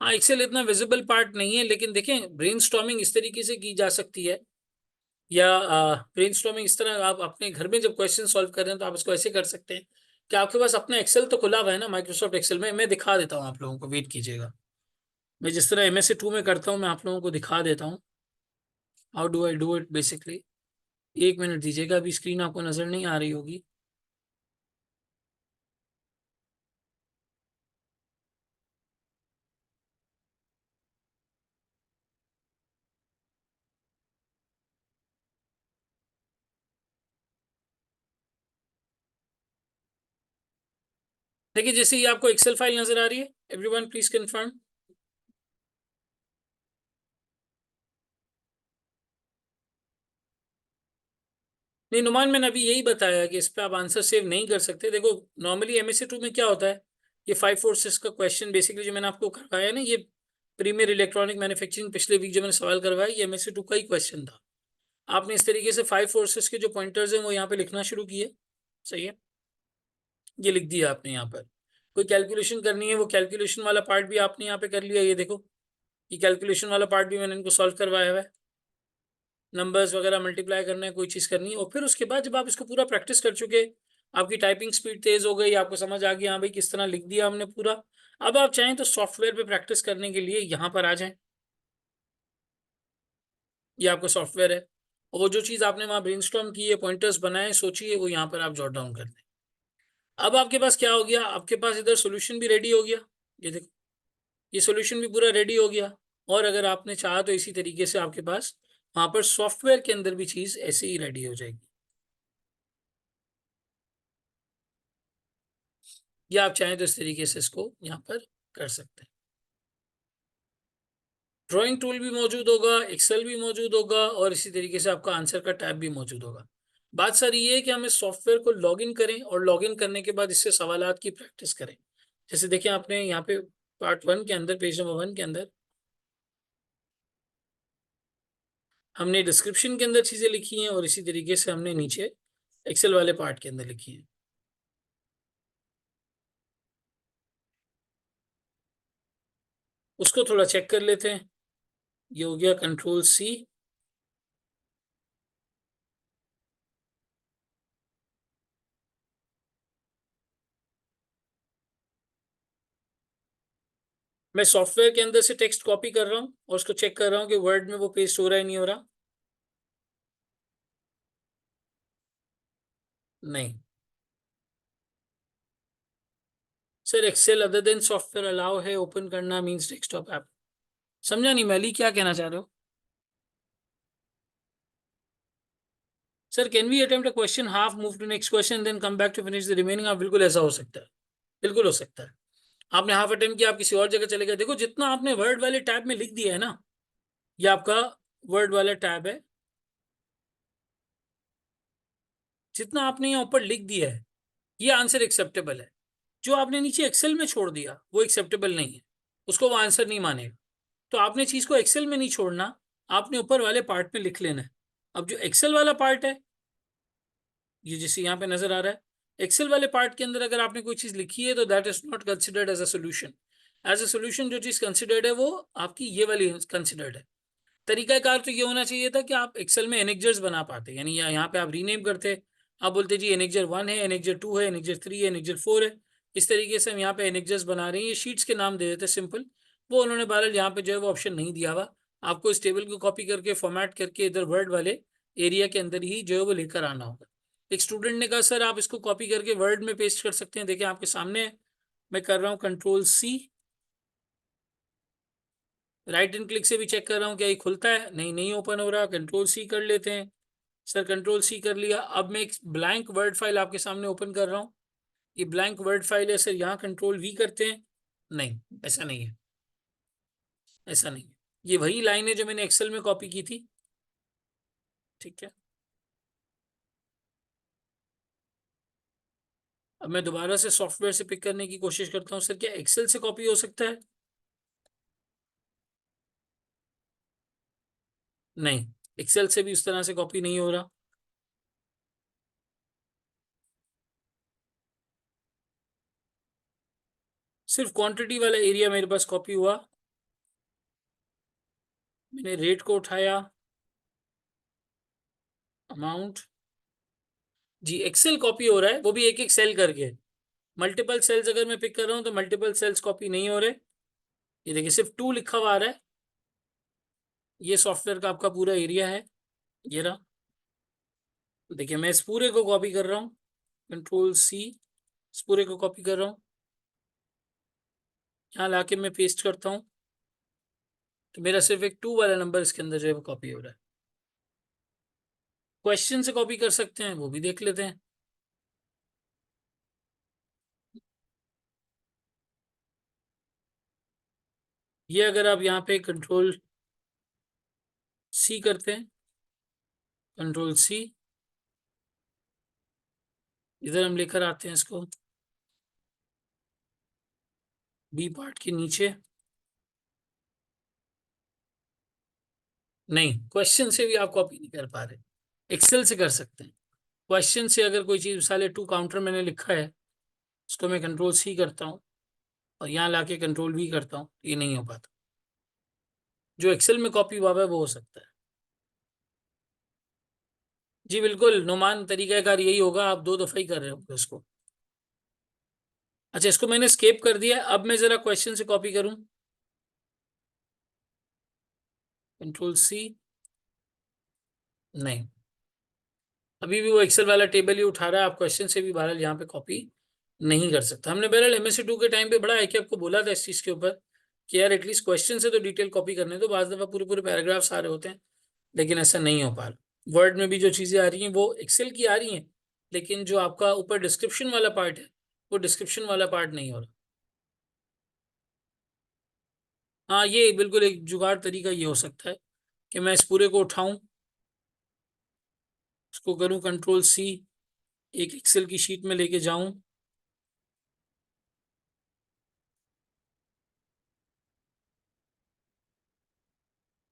हाँ, एक्सेल इतना विजिबल पार्ट नहीं है, लेकिन देखें ब्रेनस्टॉर्मिंग इस तरीके से की जा सकती है, या ब्रेनस्टॉर्मिंग इस तरह, आप अपने घर में जब क्वेश्चन सॉल्व कर रहे हैं तो आप इसको ऐसे कर सकते हैं कि आपके पास अपना एक्सेल तो खुला हुआ है ना, माइक्रोसॉफ्ट एक्सेल में। मैं दिखा देता हूँ आप लोगों को, वेट कीजिएगा। मैं जिस तरह MS2 में करता हूँ, मैं आप लोगों को दिखा देता हूँ how do I do it basically. एक मिनट दीजिएगा, अभी स्क्रीन आपको नजर नहीं आ रही होगी। देखिए, जैसे ये आपको एक्सेल फाइल नजर आ रही है, एवरीवन प्लीज कंफर्म। नहीं नुमान, मैंने अभी यही बताया कि इस पे आप आंसर सेव नहीं कर सकते। देखो, नॉर्मली MS2 में क्या होता है, ये 5 4 6 का क्वेश्चन बेसिकली जो मैंने आपको करवाया है ना, ये प्रीमियर इलेक्ट्रॉनिक मैन्युफैक्चरिंग पिछले वीक जो मैंने सवाल करवाया, ये MS2 का ही क्वेश्चन था। आपने इस तरीके से 5 4 6 के जो पॉइंटर्स हैं वो यहाँ पे लिखना शुरू किए। सही है, ये लिख दिया आपने यहाँ पर। कोई कैलकुलेशन करनी है, वो कैलकुलेशन वाला पार्ट भी आपने यहाँ पे कर लिया। ये देखो, ये कैलकुलेशन वाला पार्ट भी मैंने इनको सॉल्व करवाया हुआ है। नंबर्स वगैरह मल्टीप्लाई करना है, कोई चीज़ करनी है, और फिर उसके बाद जब आप इसको पूरा प्रैक्टिस कर चुके, आपकी टाइपिंग स्पीड तेज हो गई, आपको समझ आ गई हाँ भाई किस तरह लिख दिया हमने पूरा। अब आप चाहें तो सॉफ्टवेयर पे प्रैक्टिस करने के लिए यहाँ पर आ जाएं। ये आपका सॉफ्टवेयर है, और वो जो चीज़ आपने वहाँ ब्रेनस्टॉर्म की है, पॉइंटर्स बनाए, सोचिए, वो यहाँ पर आप जॉट डाउन कर दें। अब आपके पास क्या हो गया, आपके पास इधर सोल्यूशन भी रेडी हो गया। ये देखो, ये सोल्यूशन भी पूरा रेडी हो गया। और अगर आपने चाहा तो इसी तरीके से आपके पास वहाँ पर सॉफ्टवेयर के अंदर भी चीज़ ऐसे ही रेडी हो जाएगी, या आप चाहें तो इस तरीके से इसको यहाँ पर कर सकते हैं। ड्राइंग टूल भी मौजूद होगा, एक्सेल भी मौजूद होगा, और इसी तरीके से आपका आंसर का टैब भी मौजूद होगा। बात सारी ये है कि हम इस सॉफ्टवेयर को लॉगिन करें, और लॉगिन करने के बाद इससे सवालात की प्रैक्टिस करें। जैसे देखिए, आपने यहाँ पे पार्ट 1 के अंदर, पेज नंबर 1 के अंदर हमने डिस्क्रिप्शन के अंदर चीज़ें लिखी हैं, और इसी तरीके से हमने नीचे एक्सेल वाले पार्ट के अंदर लिखी हैं। उसको थोड़ा चेक कर लेते हैं। ये हो गया Ctrl+C। मैं सॉफ्टवेयर के अंदर से टेक्स्ट कॉपी कर रहा हूँ और उसको चेक कर रहा हूँ कि वर्ड में वो पेस्ट हो रहा है नहीं हो रहा। नहीं sir, Excel other than software allow है ओपन करना, मींस डेस्कटॉप ऐप। समझा नहीं मैली, क्या कहना चाह रहे हो? Sir, can we attempt a question, half move to next question, then come back to finish the remaining? आप बिल्कुल ऐसा हो सकता है, बिल्कुल हो सकता है। आपने हाफ अटेम्प्ट किया, आप किसी और जगह चले गए। देखो, जितना आपने वर्ड वाले टैब में लिख दिया है ना, ये आपका वर्ड वाला टैब है, जितना आपने यहाँ ऊपर लिख दिया है, ये आंसर एक्सेप्टेबल है। जो आपने नीचे एक्सेल में छोड़ दिया वो एक्सेप्टेबल नहीं है, उसको वो आंसर नहीं मानेगा। तो आपने चीज को एक्सेल में नहीं छोड़ना, आपने ऊपर वाले पार्ट में लिख लेना है। अब जो एक्सेल वाला पार्ट है, ये जैसे यहाँ पे नजर आ रहा है, एक्सेल वाले पार्ट के अंदर अगर आपने कोई चीज लिखी है तो that is not considered as a solution. As a solution जो चीज कंसिडर्ड है वो आपकी ये वाली कंसिडर्ड है। तरीकाकार तो ये होना चाहिए था कि आप एक्सेल में एनेक्जर्स बना पाते, यानी यहाँ पे आप रीनेम करते। आप बोलते जी एनेक्जर 1 है, एनेक्जर 2 है, एनेक्जर 3 है, एनेक्जर 4 है। इस तरीके से हम यहाँ पे एनेक्जर्स बना रहे हैं, ये शीट्स के नाम दे देते सिंपल। वो उन्होंने बहरहाल यहाँ पे जो है वो ऑप्शन नहीं दिया हुआ। आपको इस टेबल को कॉपी करके फॉर्मेट करके इधर वर्ड वाले एरिया के अंदर ही जो है वो लेकर आना होगा। एक स्टूडेंट ने कहा सर आप इसको कॉपी करके वर्ड में पेस्ट कर सकते हैं, देखिए आपके सामने है। मैं कर रहा हूँ Ctrl+C। राइट एंड क्लिक से भी चेक कर रहा हूँ क्या ये खुलता है, नहीं, नहीं ओपन हो रहा। Ctrl+C कर लेते हैं। सर Ctrl+C कर लिया। अब मैं एक ब्लैंक वर्ड फाइल आपके सामने ओपन कर रहा हूँ। ये ब्लैंक वर्ड फाइल है सर, यहाँ Ctrl+V करते हैं। नहीं, ऐसा नहीं है, ऐसा नहीं है। ये वही लाइन है जो मैंने एक्सेल में कॉपी की थी। ठीक है, अब मैं दोबारा से सॉफ्टवेयर से पिक करने की कोशिश करता हूँ। सर क्या एक्सेल से कॉपी हो सकता है? नहीं, एक्सेल से भी उस तरह से कॉपी नहीं हो रहा। सिर्फ क्वांटिटी वाला एरिया मेरे पास कॉपी हुआ। मैंने रेट को उठाया, अमाउंट। जी, एक्सेल कॉपी हो रहा है, वो भी एक एक सेल करके। मल्टीपल सेल्स अगर मैं पिक कर रहा हूँ तो मल्टीपल सेल्स कॉपी नहीं हो रहे। ये देखिए, सिर्फ 2 लिखा हुआ आ रहा है। ये सॉफ्टवेयर का आपका पूरा एरिया है, ये रहा। देखिए, मैं इस पूरे को कॉपी कर रहा हूँ, Ctrl+C, इस पूरे को कॉपी कर रहा हूँ, यहाँ लाके मैं पेस्ट करता हूँ, तो मेरा सिर्फ एक 2 वाला नंबर इसके अंदर जो है वो कॉपी हो रहा है। क्वेश्चन से कॉपी कर सकते हैं, वो भी देख लेते हैं। ये अगर आप यहाँ पे Ctrl+C करते हैं, Ctrl+C, इधर हम लेकर आते हैं इसको बी पार्ट के नीचे। नहीं, क्वेश्चन से भी आप कॉपी नहीं कर पा रहे। एक्सेल से कर सकते हैं। क्वेश्चन से अगर कोई चीज, मिसाल 2 काउंटर मैंने लिखा है, उसको मैं Ctrl+C करता हूँ और यहाँ लाके Ctrl+V करता हूँ, ये नहीं हो पाता। जो एक्सेल में कॉपी हुआ है वो हो सकता है। जी बिल्कुल, नुमान तरीकाकार यही होगा, आप 2 दफा ही कर रहे हो इसको। अच्छा, इसको मैंने स्केप कर दिया। अब मैं जरा क्वेश्चन से कॉपी करूं, Ctrl+C। नहीं, अभी भी वो एक्सेल वाला टेबल ही उठा रहा है। आप क्वेश्चन से भी बहरहाल यहाँ पे कॉपी नहीं कर सकता। हमने बहरहाल MSc 2 के टाइम पे बड़ा है कि आपको बोला था इस चीज के ऊपर कि यार एटलीस्ट क्वेश्चन से तो डिटेल कॉपी करने दो। बाज दफा पूरे पूरे पैराग्राफ्स आ रहे होते हैं, लेकिन ऐसा नहीं हो पा रहा। वर्ड में भी जो चीजें आ रही हैं वो एक्सेल की आ रही हैं, लेकिन जो आपका ऊपर डिस्क्रिप्शन वाला पार्ट है, वो डिस्क्रिप्शन वाला पार्ट नहीं हो रहा। हाँ, ये बिल्कुल एक जुगाड़ तरीका ये हो सकता है कि मैं इस पूरे को उठाऊं, इसको करूं Ctrl+C, एक एक्सेल की शीट में लेके जाऊं।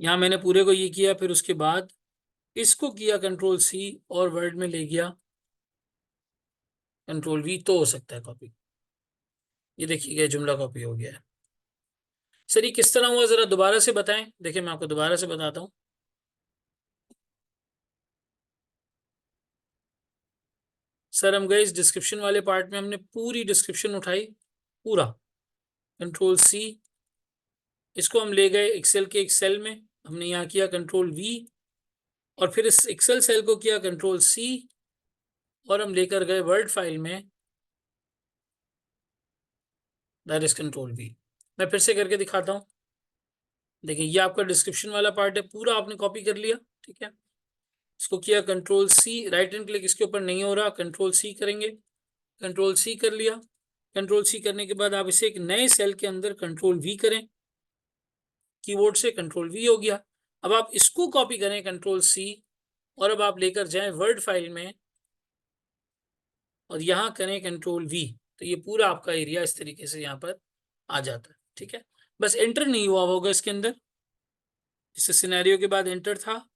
यहाँ मैंने पूरे को ये किया, फिर उसके बाद इसको किया Ctrl+C और वर्ड में ले गया Ctrl+V, तो हो सकता है कॉपी। ये देखिए, ये जुमला कॉपी हो गया है। सर ये किस तरह हुआ, जरा दोबारा से बताएं। देखिए, मैं आपको दोबारा से बताता हूँ। सर हम गए इस डिस्क्रिप्शन वाले पार्ट में, हमने पूरी डिस्क्रिप्शन उठाई, पूरा Ctrl+C, इसको हम ले गए एक्सेल के एक सेल में, हमने यहाँ किया Ctrl+V, और फिर इस एक्सेल सेल को किया Ctrl+C, और हम लेकर गए वर्ड फाइल में, दैट इज Ctrl+V। मैं फिर से करके दिखाता हूँ। देखिए, ये आपका डिस्क्रिप्शन वाला पार्ट है, पूरा आपने कॉपी कर लिया, ठीक है। इसको किया Ctrl+C, राइट एंड क्लिक इसके ऊपर नहीं हो रहा, Ctrl+C करेंगे, Ctrl+C कर लिया। Ctrl+C करने के बाद आप इसे एक नए सेल के अंदर Ctrl+V करें, कीबोर्ड से Ctrl+V हो गया। अब आप इसको कॉपी करें Ctrl+C, और अब आप लेकर जाएं वर्ड फाइल में और यहाँ करें Ctrl+V, तो ये पूरा आपका एरिया इस तरीके से यहाँ पर आ जाता है, ठीक है। बस एंटर नहीं हुआ होगा इसके अंदर, जैसे सिनेरियो के बाद एंटर था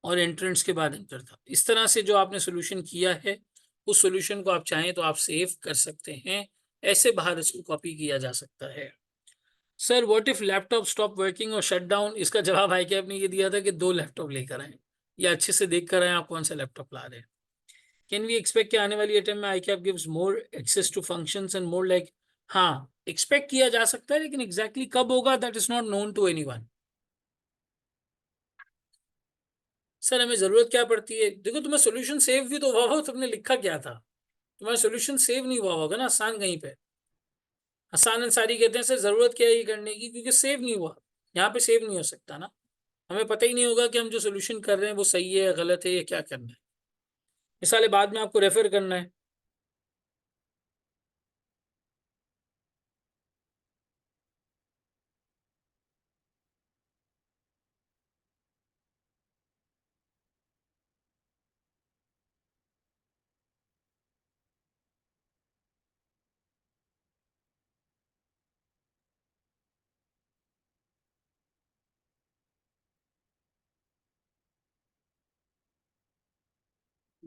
और एंट्रेंस के बाद एंटर था। इस तरह से जो आपने सोल्यूशन किया है, उस सोल्यूशन को आप चाहें तो आप सेव कर सकते हैं। ऐसे बाहर इसको कॉपी किया जा सकता है। Sir what if laptop stop working और शट डाउन, इसका जवाब है कि आपने ये दिया था कि 2 लैपटॉप लेकर आए, या अच्छे से देख कर आए आप कौन सा लैपटॉप ला रहे हैं। कैन वी एक्सपेक्ट कि आने वाली अटेम्प्ट में ICAP gives more access to functions and more like, हाँ, एक्सपेक्ट किया जा सकता है, लेकिन एग्जैक्टली कब होगा that is not known to anyone. Sir हमें जरूरत क्या पड़ती है, देखो तुम्हें सोल्यूशन सेव भी तो हुआ हो, तुमने लिखा क्या था। तुम्हारा सोल्यूशन सेव नहीं हुआ होगा ना आसान कहीं पे। आसान अंसारी कहते हैं सर जरूरत क्या है ये करने की, क्योंकि सेव नहीं हुआ। यहाँ पे सेव नहीं हो सकता ना, हमें पता ही नहीं होगा कि हम जो सोल्यूशन कर रहे हैं वो सही है या गलत है या क्या करना है। मिसाल बाद में आपको रेफर करना है।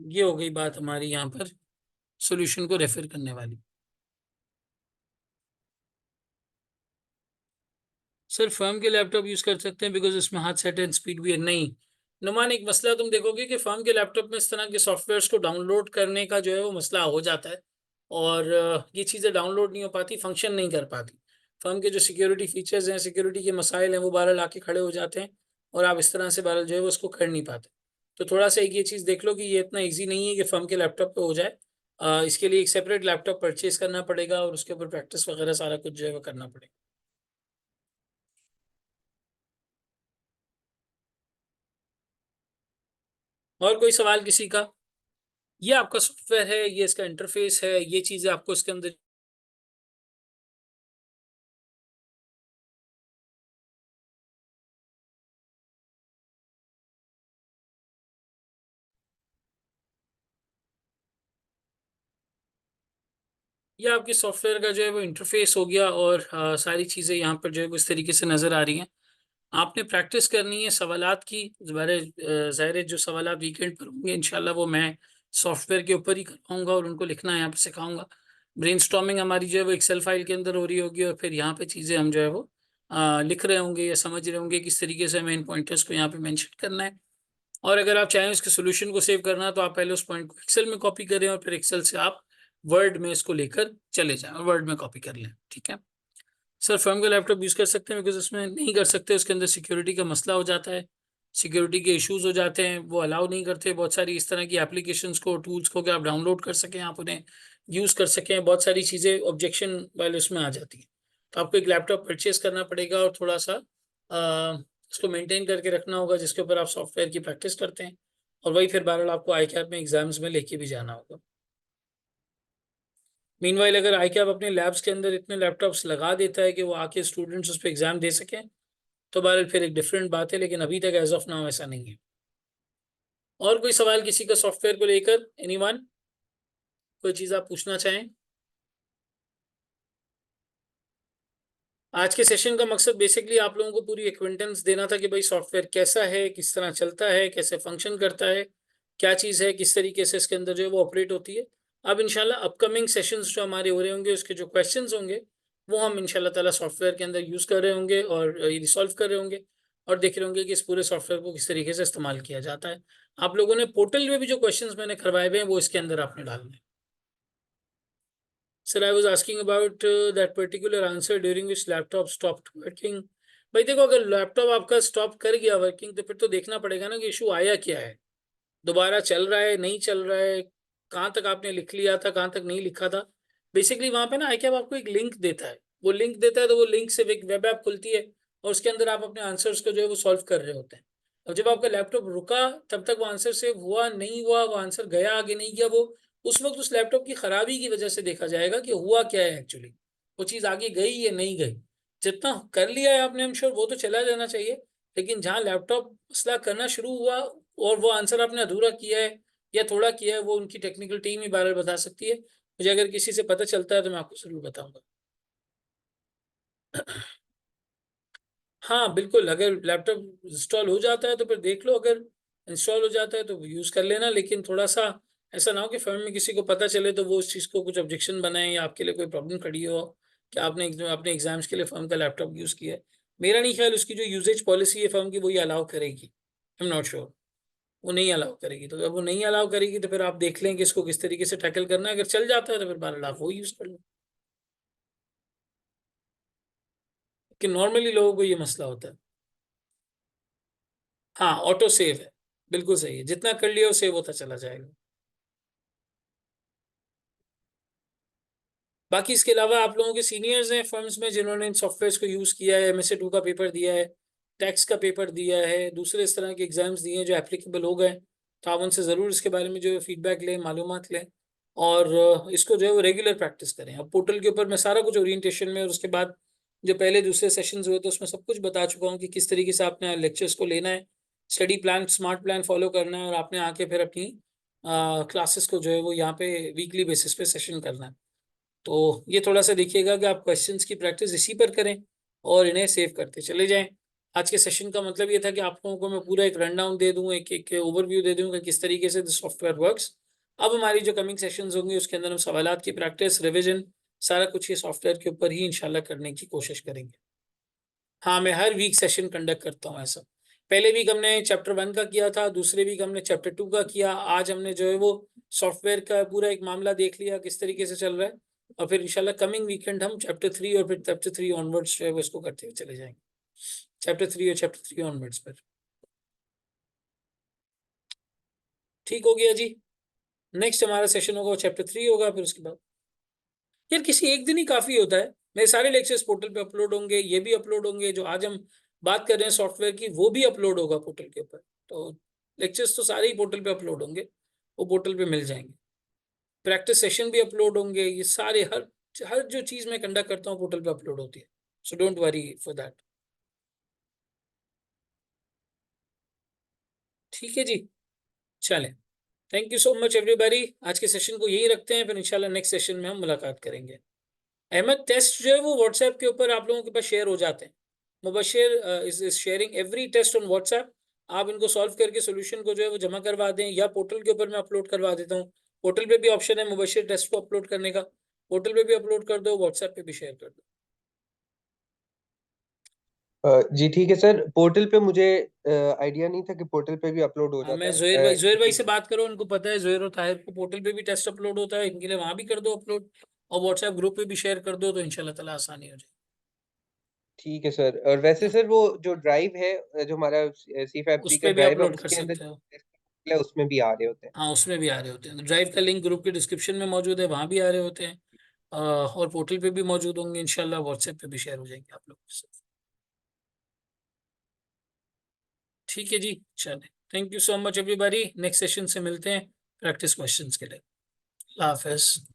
ये हो गई बात हमारी यहाँ पर सॉल्यूशन को रेफर करने वाली। सर फर्म के लैपटॉप यूज कर सकते हैं बिकॉज इसमें हाथ सेट एंड स्पीड भी है, नहीं। नुमान, एक मसला तुम देखोगे कि फर्म के लैपटॉप में इस तरह के सॉफ्टवेयर्स को डाउनलोड करने का जो है वो मसला हो जाता है। और ये चीज़ें डाउनलोड नहीं हो पाती, फंक्शन नहीं कर पाती। फर्म के जो सिक्योरिटी फीचर्स हैं, सिक्योरिटी के मसाइल हैं, वो बहरहाल आके खड़े हो जाते हैं। और आप इस तरह से बहरहाल जो है वो उसको कर नहीं पाते। तो थोड़ा सा एक ये चीज़ देख लो कि ये इतना ईजी नहीं है कि फर्म के लैपटॉप पे हो जाए। इसके लिए एक सेपरेट लैपटॉप परचेज करना पड़ेगा और उसके ऊपर प्रैक्टिस वगैरह सारा कुछ जो है वो करना पड़ेगा। और कोई सवाल किसी का? ये आपका सॉफ्टवेयर है, ये इसका इंटरफेस है, ये चीजें आपको इसके अंदर। ये आपके सॉफ्टवेयर का जो है वो इंटरफेस हो गया और सारी चीजें यहाँ पर जो है वो इस तरीके से नजर आ रही हैं। आपने प्रैक्टिस करनी है सवालात की। ज़ाहिर है जो सवालात वीकेंड पर होंगे इंशाल्लाह वो मैं सॉफ्टवेयर के ऊपर ही करवाऊंगा और उनको लिखना यहाँ पे सिखाऊंगा। ब्रेनस्टॉर्मिंग हमारी जो है वो एक्सेल फाइल के अंदर हो रही होगी और फिर यहाँ पे चीज़ें हम जो है वो लिख रहे होंगे या समझ रहे होंगे किस तरीके से हमें इन पॉइंटर्स को यहाँ पे मेंशन करना है। और अगर आप चाहें इसके सोल्यूशन को सेव करना तो आप पहले उस पॉइंट को एक्सेल में कॉपी करें और फिर एक्सेल से आप वर्ड में इसको लेकर चले जाएं और वर्ड में कॉपी कर लें। ठीक है सर, फर्म का लैपटॉप यूज़ कर सकते हैं बिकॉज उसमें नहीं कर सकते, उसके अंदर सिक्योरिटी का मसला हो जाता है। सिक्योरिटी के इश्यूज हो जाते हैं, वो अलाउ नहीं करते बहुत सारी इस तरह की एप्लीकेशंस को, टूल्स को कि आप डाउनलोड कर सकें, आप उन्हें यूज़ कर सकें। बहुत सारी चीज़ें ऑब्जेक्शन वाले उसमें आ जाती हैं। तो आपको एक लैपटॉप परचेज करना पड़ेगा और थोड़ा सा उसको मेंटेन करके रखना होगा जिसके ऊपर आप सॉफ्टवेयर की प्रैक्टिस करते हैं। और वही फिर बहरहाल आपको आई कैप में एग्जाम्स में लेके भी जाना होगा। मीनवाइल अगर आई कैप अपने लैब्स के अंदर इतने लैपटॉप्स लगा देता है कि वो आके स्टूडेंट्स उस पर एग्जाम दे सकें तो बहरहाल फिर एक डिफरेंट बात है, लेकिन अभी तक एज ऑफ नाउ ऐसा नहीं है। और कोई सवाल किसी का सॉफ्टवेयर को लेकर? एनीवन, कोई चीज़ आप पूछना चाहें? आज के सेशन का मकसद बेसिकली आप लोगों को पूरी एक्विंटेंस देना था कि भाई सॉफ्टवेयर कैसा है, किस तरह चलता है, कैसे फंक्शन करता है, क्या चीज़ है, किस तरीके से इसके अंदर जो है वो ऑपरेट होती है। अब इंशाल्लाह अपकमिंग सेशंस जो हमारे हो रहे होंगे उसके जो क्वेश्चंस होंगे वो हम इंशाल्लाह ताला सॉफ्टवेयर के अंदर यूज़ कर रहे होंगे और ये रिसॉल्व कर रहे होंगे और देख रहे होंगे कि इस पूरे सॉफ्टवेयर को किस तरीके से इस्तेमाल किया जाता है। आप लोगों ने पोर्टल में भी जो क्वेश्चंस मैंने करवाए हुए हैं वो इसके अंदर आपने डालने हैं। Sir, I was asking about that particular answer during which laptop stopped working. भाई देखो, अगर लैपटॉप आपका स्टॉप कर गया वर्किंग तो फिर तो देखना पड़ेगा ना कि इशू आया क्या है, दोबारा चल रहा है, नहीं चल रहा है, कहाँ तक आपने लिख लिया था, कहाँ तक नहीं लिखा था। बेसिकली वहां पे ना आई कैप आपको एक लिंक देता है, वो लिंक देता है तो वो लिंक से एक वेब ऐप खुलती है और उसके अंदर आप अपने आंसर्स को जो है वो सॉल्व कर रहे होते हैं। और जब आपका लैपटॉप रुका तब तक वो आंसर सेव हुआ नहीं हुआ, वो आंसर गया आगे नहीं गया, वो उस वक्त उस लैपटॉप की खराबी की वजह से देखा जाएगा कि हुआ क्या है एक्चुअली, वो चीज़ आगे गई या नहीं गई। जितना कर लिया है आपने, हम श्योर वो तो चला जाना चाहिए, लेकिन जहाँ लैपटॉप मसला करना शुरू हुआ और वो आंसर आपने अधूरा किया है या थोड़ा किया है, वो उनकी टेक्निकल टीम ही बार बता सकती है। मुझे अगर किसी से पता चलता है तो मैं आपको जरूर बताऊंगा। हाँ बिल्कुल, अगर लैपटॉप इंस्टॉल हो जाता है तो फिर देख लो, अगर इंस्टॉल हो जाता है तो यूज़ कर लेना, लेकिन थोड़ा सा ऐसा ना हो कि फर्म में किसी को पता चले तो वो उस चीज़ को कुछ ऑब्जेक्शन बनाए या आपके लिए कोई प्रॉब्लम खड़ी हो कि आपने अपने एग्जाम्स के लिए फर्म का लैपटॉप यूज़ किया है। मेरा नहीं ख्याल उसकी जो यूजेज पॉलिसी है फर्म की वो ये अलाउ करेगी। आई एम नॉट श्योर, वो नहीं अलाउ करेगी। तो जब वो नहीं अलाउ करेगी तो फिर आप देख लें कि इसको किस तरीके से टैकल करना है। अगर चल जाता है तो फिर बहरहाल आप वो यूज़ कर लो। कि नॉर्मली लोगों को ये मसला होता है। हाँ, ऑटो सेव है, बिल्कुल सही है, जितना कर लिया वो सेव होता चला जाएगा। बाकी इसके अलावा आप लोगों के सीनियर्स हैं फर्म्स में जिन्होंने इन सॉफ्टवेयर को यूज़ किया है, MSA 2 का पेपर दिया है, टैक्स का पेपर दिया है, दूसरे इस तरह के एग्जाम्स दिए हैं जो एप्लीकेबल हो गए, तो आप उनसे ज़रूर इसके बारे में जो है फीडबैक लें, मालूमात लें और इसको जो है वो रेगुलर प्रैक्टिस करें। अब पोर्टल के ऊपर मैं सारा कुछ ओरिएंटेशन में और उसके बाद जो पहले दूसरे सेशंस हुए थे उसमें सब कुछ बता चुका हूँ कि किस तरीके से आपने लेक्चर्स को लेना है, study plan, smart plan follow करना है और आपने आके फिर अपनी क्लासेस को जो है वो यहाँ पे वीकली बेसिस पे सेशन करना है। तो ये थोड़ा सा देखिएगा कि आप क्वेश्चंस की प्रैक्टिस इसी पर करें और इन्हें सेव करते चले जाएं। आज के सेशन का मतलब ये था कि आप लोगों को मैं पूरा एक रन डाउन दे दूं, एक ओवरव्यू दे दूं कि किस तरीके से सॉफ्टवेयर वर्क्स। अब हमारी जो कमिंग सेशंस होंगे उसके अंदर हम सवालात की प्रैक्टिस, रिवीजन, सारा कुछ ये सॉफ्टवेयर के ऊपर ही इंशाल्लाह करने की कोशिश करेंगे। हाँ, मैं हर वीक सेशन कंडक्ट करता हूँ ऐसा। पहले वीक हमने चैप्टर 1 का किया था, दूसरे वीक हमने चैप्टर 2 का किया। आज हमने जो है वो सॉफ्टवेयर का पूरा एक मामला देख लिया किस तरीके से चल रहा है, और फिर इंशाल्लाह कमिंग वीकेंड हम चैप्टर 3 और फिर चैप्टर 3 ऑनवर्ड्स जो है वो इसको करते हुए चले जाएंगे। चैप्टर 3 और चैप्टर 3 ऑनवर्ड्स पर। ठीक हो गया जी। नेक्स्ट हमारा सेशन होगा चैप्टर 3 होगा, फिर उसके बाद यार किसी एक दिन ही काफी होता है। मेरे सारे लेक्चर्स पोर्टल पे अपलोड होंगे, ये भी अपलोड होंगे, जो आज हम बात कर रहे हैं सॉफ्टवेयर की वो भी अपलोड होगा पोर्टल के ऊपर। तो लेक्चर्स तो सारे ही पोर्टल पे अपलोड होंगे, वो पोर्टल पे मिल जाएंगे। प्रैक्टिस सेशन भी अपलोड होंगे, ये सारे हर हर जो चीज मैं कंडक्ट करता हूँ पोर्टल पे अपलोड होती है। So don't worry for that. ठीक है जी, चलें। Thank you so much everybody. आज के सेशन को यही रखते हैं, फिर इंशाल्लाह नेक्स्ट सेशन में हम मुलाकात करेंगे। अहमद, टेस्ट जो है वो व्हाट्सएप के ऊपर आप लोगों के पास शेयर हो जाते हैं। Mubashir is sharing every test on WhatsApp. आप इनको सॉल्व करके सोल्यूशन को जो है वो जमा करवा दें, या पोर्टल के ऊपर मैं अपलोड करवा देता हूँ। पोर्टल पे भी ऑप्शन है मुबशिर टेस्ट को अपलोड करने का। पोर्टल पे भी अपलोड कर दो, व्हाट्सएप पे भी शेयर कर दो। जी ठीक है सर। पोर्टल पे मुझे आइडिया नहीं था कि पोर्टल पे भी अपलोड हो हाँ, जाता मैं है। जोहेर भाई से बात करो, उनको पता है, जोहेर और ताहिर को पोर्टल पे भी टेस्ट अपलोड होता है, इनके लिए वहां भी कर दो अपलोड, और व्हाट्सएप ग्रुप पे भी शेयर कर दो, तो इंशाल्लाह ताला आसानी हो ठीक है सर। और वैसे जाए। सर वो जो ड्राइव है, जो हमारा सी फाइव उस थ्री का पे भी ड्राइव है, अपलोड कर उसके अंदर सकते हो। उसमें भी आ रहे होते हैं। हाँ, उसमें भी आ रहे होते हैं। ड्राइव का लिंक ग्रुप के डिस्क्रिप्शन में मौजूद है, वहां भी आ रहे होते हैं। और पोर्टल पे भी मौजूद होंगे इंशाल्लाह, व्हाट्सएप पे भी शेयर हो जाएंगे आप लोगों से। ठीक है जी, चलें। Thank you so much everybody. Next session से मिलते हैं प्रैक्टिस क्वेश्चंस के लिए। अल्लाह हाफिज।